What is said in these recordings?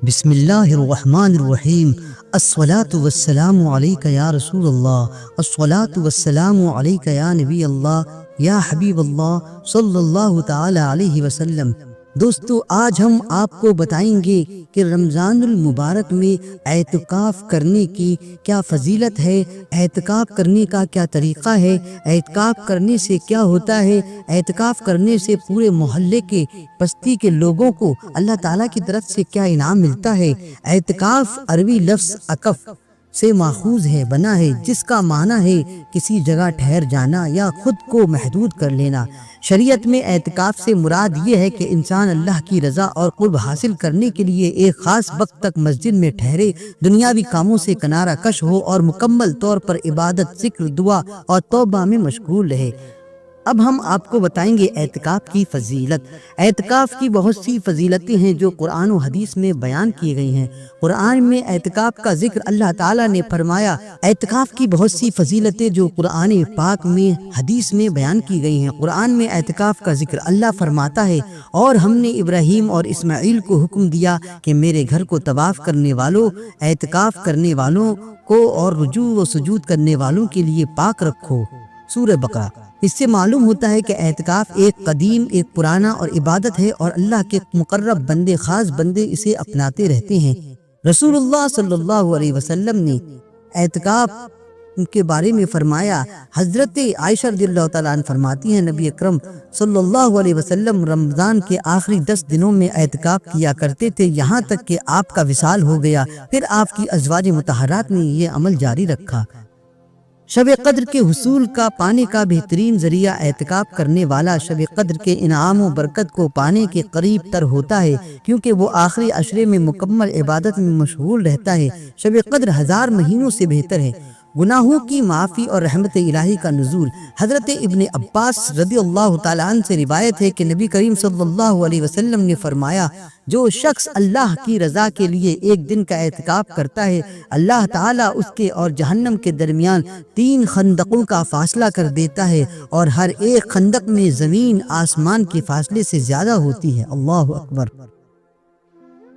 بسم اللہ الرحمن الرحیم۔ الصلاۃ والسلام علیک یا رسول اللہ، الصلاۃ والسلام علیک یا نبی اللہ، یا حبیب اللہ صلی اللہ تعالی علیہ وسلم۔ دوستو، آج ہم آپ کو بتائیں گے کہ رمضان المبارک میں اعتکاف کرنے کی کیا فضیلت ہے، اعتکاف کرنے کا کیا طریقہ ہے، اعتکاف کرنے سے کیا ہوتا ہے، اعتکاف کرنے سے پورے محلے کے بستی کے لوگوں کو اللہ تعالیٰ کی طرف سے کیا انعام ملتا ہے۔ اعتکاف عربی لفظ عکف سے ماخوذ ہے، بنا ہے، جس کا معنی ہے کسی جگہ ٹھہر جانا یا خود کو محدود کر لینا۔ شریعت میں اعتکاف سے مراد یہ ہے کہ انسان اللہ کی رضا اور قرب حاصل کرنے کے لیے ایک خاص وقت تک مسجد میں ٹھہرے، دنیاوی کاموں سے کنارہ کش ہو اور مکمل طور پر عبادت، ذکر، دعا اور توبہ میں مشغول رہے۔ اب ہم آپ کو بتائیں گے اعتکاف کی فضیلت۔ اعتکاف کی بہت سی فضیلتیں ہیں جو قرآن و حدیث میں بیان کی گئی ہیں۔ قرآن میں اعتکاف کا ذکر اللہ تعالیٰ نے فرمایا۔ اعتکاف کی بہت سی فضیلتیں جو قرآن پاک میں، حدیث میں بیان کی گئی ہیں۔ قرآن میں اعتکاف کا ذکر اللہ فرماتا ہے، اور ہم نے ابراہیم اور اسماعیل کو حکم دیا کہ میرے گھر کو طواف کرنے والوں، اعتکاف کرنے والوں کو اور رجوع و سجود کرنے والوں کے لیے پاک رکھو۔ سورہ بقرہ۔ اس سے معلوم ہوتا ہے کہ اعتکاف ایک قدیم، ایک پرانا اور عبادت ہے، اور اللہ کے مقرب بندے، خاص بندے اسے اپناتے رہتے ہیں۔ رسول اللہ صلی اللہ علیہ وسلم نے اعتکاف کے بارے میں فرمایا۔ حضرت عائشہ رضی اللہ تعالیٰ عنہ فرماتی ہیں، نبی اکرم صلی اللہ علیہ وسلم رمضان کے آخری 10 دنوں میں اعتکاف کیا کرتے تھے، یہاں تک کہ آپ کا وصال ہو گیا۔ پھر آپ کی ازواج مطہرات نے یہ عمل جاری رکھا۔ شب قدر کے حصول کا پانے کا بہترین ذریعہ اعتکاف کرنے والا شب قدر کے انعام و برکت کو پانے کے قریب تر ہوتا ہے، کیونکہ وہ آخری عشرے میں مکمل عبادت میں مشغول رہتا ہے۔ شب قدر 1000 مہینوں سے بہتر ہے۔ گناہوں کی معافی اور رحمت الہی کا نزول۔ حضرت ابن عباس رضی اللہ تعالیٰ عنہ سے روایت ہے کہ نبی کریم صلی اللہ علیہ وسلم نے فرمایا، جو شخص اللہ کی رضا کے لیے ایک دن کا اعتکاف کرتا ہے، اللہ تعالیٰ اس کے اور جہنم کے درمیان 3 خندقوں کا فاصلہ کر دیتا ہے، اور ہر ایک خندق میں زمین آسمان کے فاصلے سے زیادہ ہوتی ہے۔ اللہ اکبر۔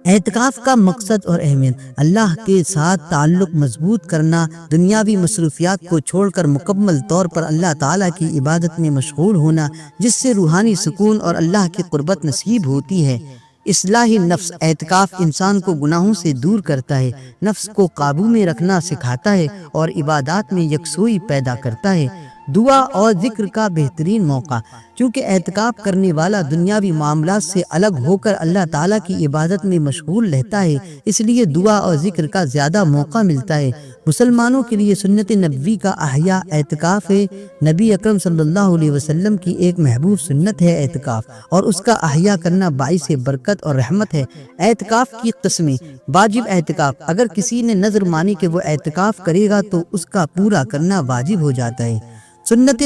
اعتکاف کا مقصد اور اہمیت۔ اللہ کے ساتھ تعلق مضبوط کرنا، دنیاوی مصروفیات کو چھوڑ کر مکمل طور پر اللہ تعالیٰ کی عبادت میں مشغول ہونا، جس سے روحانی سکون اور اللہ کی قربت نصیب ہوتی ہے۔ اصلاح نفس۔ اعتکاف انسان کو گناہوں سے دور کرتا ہے، نفس کو قابو میں رکھنا سکھاتا ہے اور عبادات میں یکسوئی پیدا کرتا ہے۔ دعا اور ذکر کا بہترین موقع۔ چونکہ اعتکاف کرنے والا دنیاوی معاملات سے الگ ہو کر اللہ تعالیٰ کی عبادت میں مشغول رہتا ہے، اس لیے دعا اور ذکر کا زیادہ موقع ملتا ہے۔ مسلمانوں کے لیے سنت نبوی کا احیاء اعتکاف ہے۔ نبی اکرم صلی اللہ علیہ وسلم کی ایک محبوب سنت ہے اعتکاف، اور اس کا احیاء کرنا باعث برکت اور رحمت ہے۔ اعتکاف کی قسمیں۔ واجب اعتکاف۔ اگر کسی نے نذر مانی کہ وہ اعتکاف کرے گا تو اس کا پورا کرنا واجب ہو جاتا ہے۔ سنت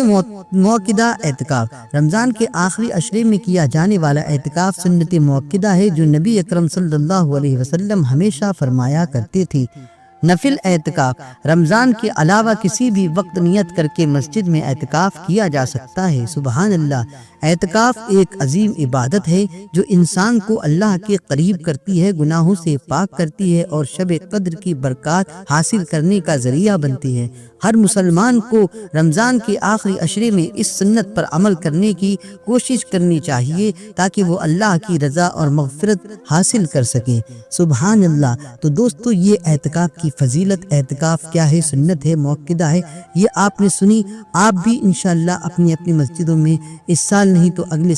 موقدہ اعتکاف۔ رمضان کے آخری عشرے میں کیا جانے والا اعتکاف سنت موقدہ ہے، جو نبی اکرم صلی اللہ علیہ وسلم ہمیشہ فرمایا کرتے تھے۔ نفل اعتکاف۔ رمضان کے علاوہ کسی بھی وقت نیت کر کے مسجد میں اعتکاف کیا جا سکتا ہے۔ سبحان اللہ۔ اعتکاف ایک عظیم عبادت ہے جو انسان کو اللہ کے قریب کرتی ہے، گناہوں سے پاک کرتی ہے اور شب قدر کی برکات حاصل کرنے کا ذریعہ بنتی ہے۔ ہر مسلمان کو رمضان کے آخری عشرے میں اس سنت پر عمل کرنے کی کوشش کرنی چاہیے تاکہ وہ اللہ کی رضا اور مغفرت حاصل کر سکے۔ سبحان اللہ۔ تو دوستو، یہ اعتکاف کی فضیلت، اعتکاف کیا ہے، سنت ہے، موقدہ ہے، یہ آپ نے سنی۔ آپ بھی انشاءاللہ اپنی اپنی مسجدوں میں اس سال نہیں تو اگلے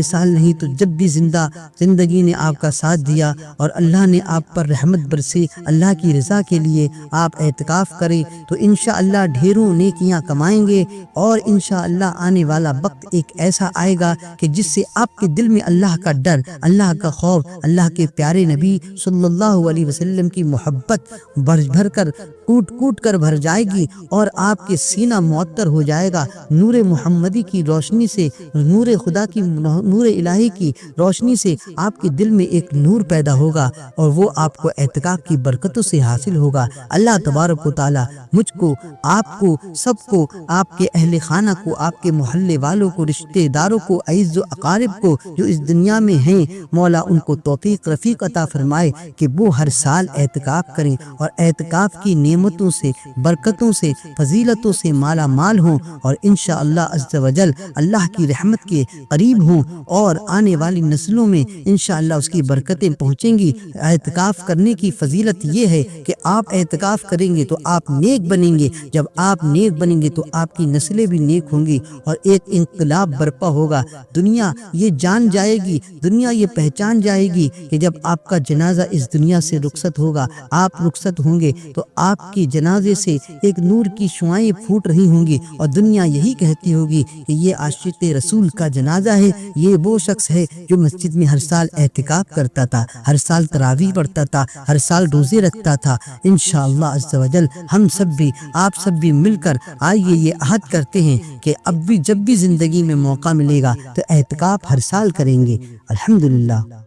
سال نہیں تو جب بھی زندگی نے آپ کا ساتھ دیا اور اللہ نے آپ پر رحمت برسے، اللہ کی رضا کے لیے آپ اعتکاف کریں تو انشاءاللہ ڈھیروں نیکیاں کمائیں گے، اور انشاءاللہ آنے والا وقت ایک ایسا آئے گا کہ جس سے آپ کے دل میں اللہ کا ڈر، اللہ کا خوف، اللہ کے پیارے نبی صلی اللہ علیہ وسلم کی محبت بھر کر کوٹ کر بھر جائے گی، اور آپ کے سینہ معطر ہو جائے گا نور محمدی کی روشنی سے، نور خدا کی، نور الہی کی روشنی سے آپ کے دل میں ایک نور پیدا ہوگا، اور وہ آپ کو اعتکاف کی برکتوں سے حاصل ہوگا۔ اللہ تبارک و تعالی مجھ کو، آپ کو، سب کو، آپ کے اہل خانہ کو، آپ کے محلے والوں کو، رشتہ داروں کو، اعز و اقارب کو جو اس دنیا میں ہیں، مولا ان کو توفیق رفیق عطا فرمائے کہ وہ ہر سال اعتکاف کریں اور اعتکاف کی نعمتوں سے، برکتوں سے، فضیلتوں سے مالا مال ہوں، اور انشاءاللہ عز و جل اللہ کی رحمت کے قریب ہوں، اور آنے والی نسلوں میں انشاءاللہ اس کی برکتیں پہنچیں گی۔ اعتکاف کرنے کی فضیلت یہ ہے کہ آپ اعتکاف کریں گے تو آپ نیک بنیں گے، جب آپ نیک بنیں گے تو آپ کی نسلیں بھی نیک ہوں گی، اور ایک انقلاب برپا ہوگا۔ دنیا یہ جان جائے گی، دنیا یہ پہچان جائے گی کہ جب آپ کا جنازہ اس دنیا سے رخصت ہوگا، آپ رخصت ہوں گے تو آپ کی جنازے سے ایک نور کی شعائیں پھوٹ رہی ہوں گی، اور دنیا یہی کہتی ہوگی کہ یہ عاشق رسول کا جنازہ ہے، یہ وہ شخص ہے جو مسجد میں ہر سال اعتکاف کرتا تھا، ہر سال تراویح پڑھتا تھا، ہر سال روزے رکھتا تھا۔ انشاءاللہ عز و جل ہم سب بھی، آپ سب بھی مل کر آئیے یہ عہد کرتے ہیں کہ اب بھی جب بھی زندگی میں موقع ملے گا تو اعتکاف ہر سال کریں گے۔ الحمدللہ۔